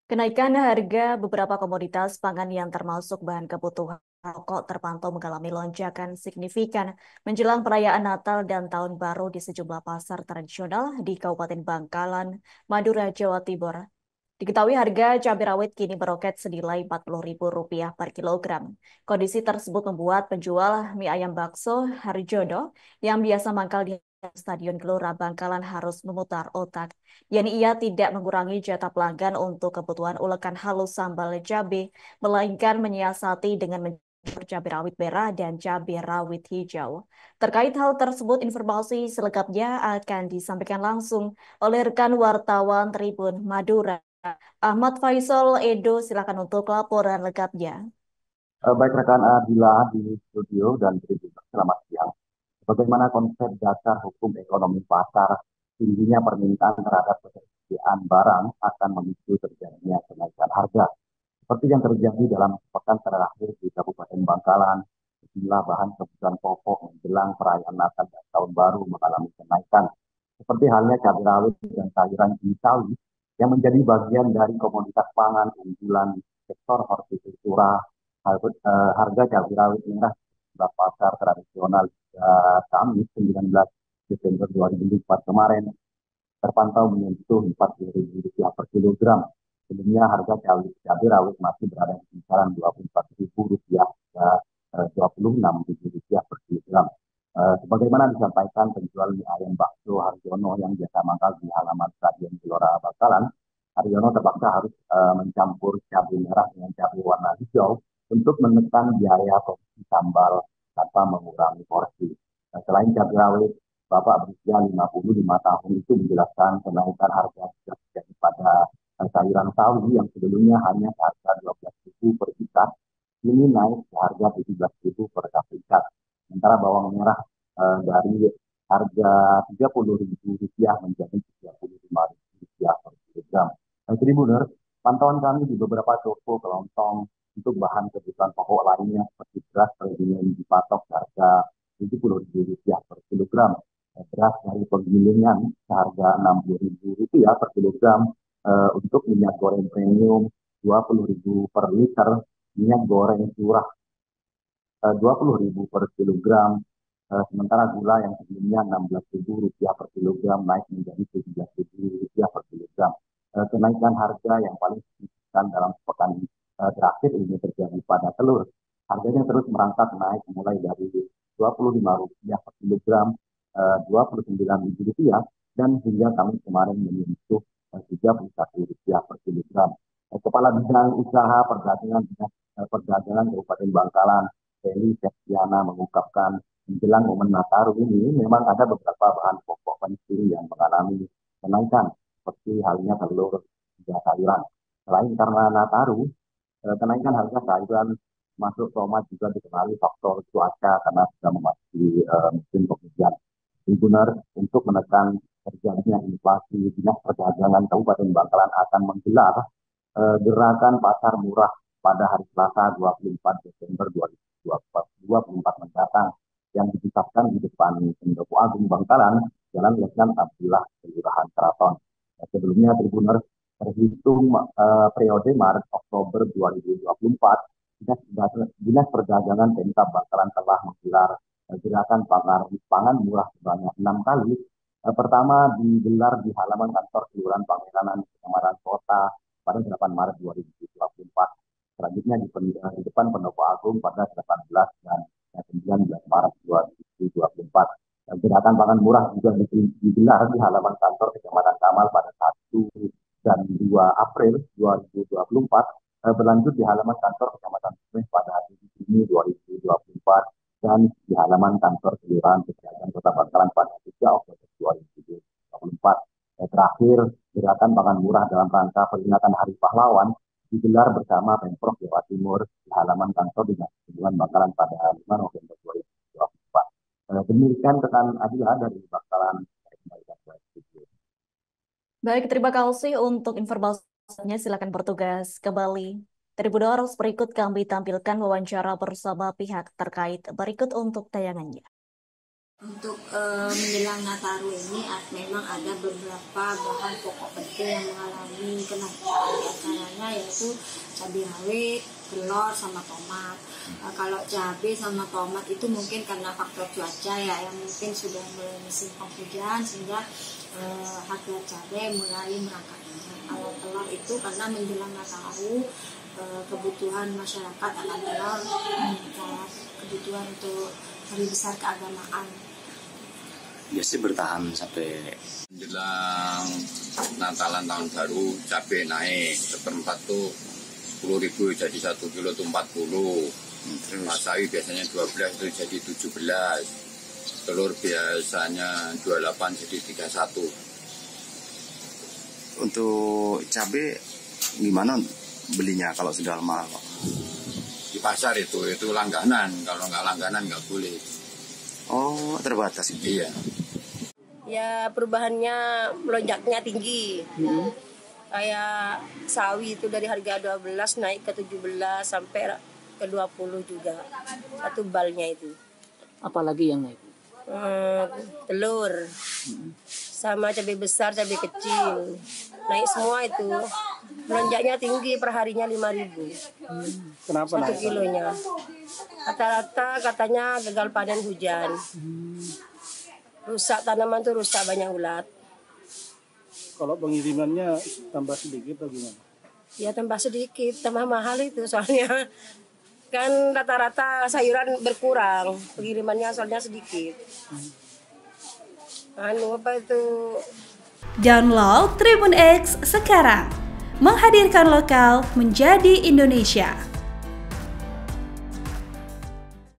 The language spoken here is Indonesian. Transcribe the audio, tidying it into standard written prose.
Kenaikan harga beberapa komoditas pangan yang termasuk bahan kebutuhan pokok terpantau mengalami lonjakan signifikan menjelang perayaan Natal dan Tahun Baru di sejumlah pasar tradisional di Kabupaten Bangkalan, Madura, Jawa Timur. Diketahui harga cabai rawit kini meroket senilai Rp40.000 per kilogram. Kondisi tersebut membuat penjual mie ayam bakso Harjono yang biasa mangkal di Stadion Gelora Bangkalan harus memutar otak. Yani ia tidak mengurangi jatah pelanggan untuk kebutuhan ulekan halus sambal cabai, melainkan menyiasati dengan mencampur cabai rawit merah dan cabai rawit hijau. Terkait hal tersebut, informasi selengkapnya akan disampaikan langsung oleh rekan wartawan Tribun Madura. Ahmad Faisal Edo, silakan untuk laporan lengkapnya. Baik rekan Adila di studio dan tribun, selamat siang. Bagaimana konsep dasar hukum ekonomi pasar, tingginya permintaan terhadap ketersediaan barang akan memicu terjadinya kenaikan harga. Seperti yang terjadi dalam sepekan terakhir di Kabupaten Bangkalan, sejumlah bahan kebutuhan pokok menjelang perayaan Natal dan Tahun Baru mengalami kenaikan. Seperti halnya cabai rawit dan sayuran Betawi yang menjadi bagian dari komoditas pangan unggulan sektor hortikultura. Harga cabai rawit merah di pasar tradisional Kamis 19 Desember 2024 kemarin terpantau menyentuh Rp40.000 per kilogram. Sebelumnya harga cabai rawit masih berada di kisaran Rp24.000 hingga Rp26.000 per kilogram. Sebagaimana disampaikan penjual mie ayam bakso Harjono yang biasa mangkal di halaman Stadion Gelora Bangkalan, Harjono terpaksa harus mencampur cabai merah dengan cabai warna hijau untuk menekan biaya produksi sambal tanpa mengurangi porsi. Selain cabai rawit, Bapak berusia 55 tahun itu menjelaskan kenaikan harga sudah terjadi pada sayuran sawi yang sebelumnya hanya seharga Rp12.000 per ikat, ini naik ke harga Rp17.000 per ikat. Sementara bawang merah dari harga Rp30.000 menjadi Rp35.000 per kilogram. Tribuners, pantauan kami di beberapa toko kelontong untuk bahan kebutuhan pokok lainnya seperti beras premium dipatok harga Rp70.000 per kilogram. Beras dari penggilingan seharga Rp60.000 per kilogram. Untuk minyak goreng premium Rp20.000 per liter, minyak goreng curah Rp20.000 per kilogram. Sementara gula yang sebelumnya Rp16.000 per kilogram naik menjadi Rp17.000 per kilogram. Kenaikan harga yang paling signifikan dalam sepekan terakhir ini terjadi pada telur. Harganya terus merangkak naik mulai dari Rp25 per kilogram, Rp29.000 dan hingga kami kemarin menyentuh Rp31 per kilogram. Kepala Bidang Usaha Perdagangan Perdagangan Kabupaten Bangkalan, Feli Septiana mengungkapkan menjelang momen Nataru ini memang ada beberapa bahan pokok penting yang mengalami kenaikan seperti halnya telur dan sayuran. Selain karena Nataru, kenaikan harga sayuran masuk tomat juga dikenali faktor cuaca karena sudah memasuki musim penghujan. Benar untuk menekan terjadinya inflasi, Dinas Perdagangan Kabupaten Bangkalan akan menggelar gerakan pasar murah pada hari Selasa 24 Desember 2024 mendatang yang ditetapkan di depan Pendopo Agung Bangkalan, Jalan Letnan Abdullah, Kelurahan Keraton. Sebelumnya Tribuners terhitung periode Maret Oktober 2024, Dinas Perdagangan Pemkab Bangkalan telah menggelar gerakan pangan murah sebanyak 6 kali. Pertama digelar di halaman kantor Kelurahan Pangeranan, Kecamatan Kota pada 8 Maret 2024. Selanjutnya di depan Pendopo Agung pada 18 dan 19 Maret 2024. Gerakan pangan murah juga digelar di halaman kantor Kecamatan Kamal pada 1 dan 2 April 2024, berlanjut di halaman kantor Kecamatan Sumeh pada 7 Juni 2024 dan di halaman kantor Kelurahan Pejagan Kota Bangkalan pada 3 Oktober 2024. Terakhir, gerakan pangan murah dalam rangka peringatan Hari Pahlawan digelar bersama Pemprov Jawa Timur di halaman kantor Dinas Perhubungan Bangkalan pada 5 November 2024. Demikian rekan Adila dari Bangkalan. Baik, terima kasih untuk informasinya. Silakan bertugas kembali. Tribuners, berikut kami tampilkan wawancara bersama pihak terkait berikut untuk tayangannya. Untuk menjelang Nataru ini memang ada beberapa bahan pokok penting yang mengalami kenaikan, antaranya yaitu cabai rawit, telur, sama tomat. Kalau cabai sama tomat itu mungkin karena faktor cuaca ya, yang mungkin sudah mulai musim penghujan sehingga harga cabai mulai merangkak. Kalau telur itu karena menjelang Nataru, kebutuhan masyarakat akan telur meningkat, kebutuhan untuk hari besar keagamaan. Biasanya bertahan sampai menjelang Natalan tahun baru, cabai naik seperempat tuh 10.000 jadi 1 kilo tuh 40. Masawi biasanya 12 itu jadi 17. Telur biasanya 28 jadi 31. untuk cabai gimana belinya kalau sudah mahal? Di pasar itu langganan, kalau nggak langganan nggak boleh. Oh, terbatas itu. Iya. Ya perubahannya melonjaknya tinggi. Kayak sawi itu dari harga 12 naik ke 17 sampai ke 20 juga. Satu balnya itu. Apalagi yang naik? Telur. Sama cabai besar, cabai kecil. Naik semua itu. Melonjaknya tinggi, perharinya 5.000. Kenapa naik? 1 kilonya. Rata-rata katanya gagal panen hujan. Rusak tanaman tuh, rusak, banyak ulat. Kalau pengirimannya tambah sedikit atau gimana? Ya tambah sedikit, tambah mahal itu soalnya. Kan rata-rata sayuran berkurang, pengirimannya soalnya sedikit. Apa itu? Download Tribun X sekarang, menghadirkan lokal menjadi Indonesia.